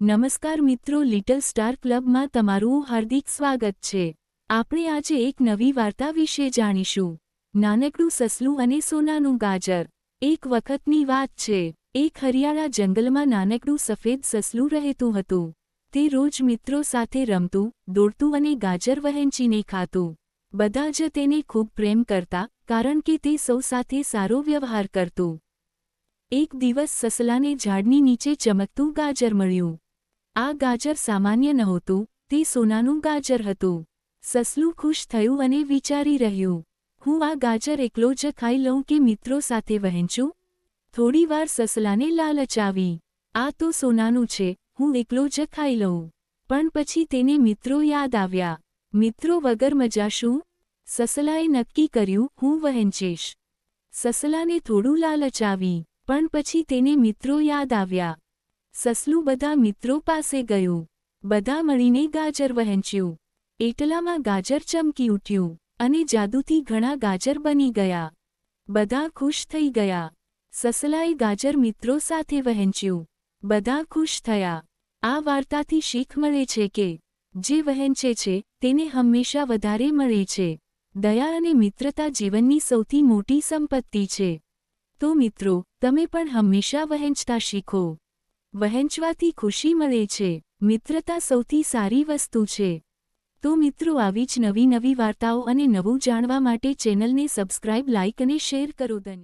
નમસ્કાર મિત્રો, little star ક્લબમાં તમારું હાર્દિક સ્વાગત છે। આપણે આજે એક નવી વાર્તા વિશે જાણીશું। નાનકડું સસલું અને સોનાનું ગાજર। એક વખતની વાત છે, એક હરિયાળા જંગલમાં નાનકડું સફેદ સસલું રહેતું હતું। તે રોજ મિત્રો સાથે રમતું, દોડતું અને ગાજર વહેંચીને ખાતું। બધા જ તેને ખૂબ પ્રેમ કરતા, કારણ કે તે સૌ સાથે સારો વ્યવહાર કરતું। એક દિવસ સસલાને ઝાડની નીચે ચમકતું ગાજર મળ્યું। આ ગાજર સામાન્ય નહોતું, તે સોનાનું ગાજર હતું। સસલું ખુશ થયું અને વિચારી રહ્યું, હું આ ગાજર એકલો જ ખાઈ લઉં કે મિત્રો સાથે વહેંચું? થોડીવાર સસલાને લાલચ આવી, આ તો સોનાનું છે, હું એકલો જ ખાઈ લઉં। પણ પછી તેને મિત્રો યાદ આવ્યા। મિત્રો વગર મજા શું? સસલાએ નક્કી કર્યું, હું વહેંચીશ। સસલાને થોડું લાલચ આવી, પણ પછી તેને મિત્રો યાદ આવ્યા। સસલું બધા મિત્રો પાસે ગયું। બધા મળીને ગાજર વહેંચ્યું। એટલામાં ગાજર ચમકી ઉઠ્યું, અને જાદુથી ઘણા ગાજર બની ગયા। બધા ખુશ થઈ ગયા। સસલાએ ગાજર મિત્રો સાથે વહેંચ્યું। બધા ખુશ થયા। આ વાર્તાથી શીખ મળે છે કે જે વહેંચે છે, તેને હંમેશા વધારે મળે છે। દયા અને મિત્રતા જીવનની સૌથી મોટી સંપત્તિ છે। તો મિત્રો, તમે પણ હંમેશા વહેંચતા શીખો। વહેંચવાથી ખુશી મળે છે, મિત્રતા સૌથી સારી વસ્તુ છે। તો મિત્રો, આવી જ નવી વાર્તાઓ અને નવું જાણવા માટે ચેનલને સબસ્ક્રાઇબ, લાઇક અને શેર કરો। ધન્યવાદ।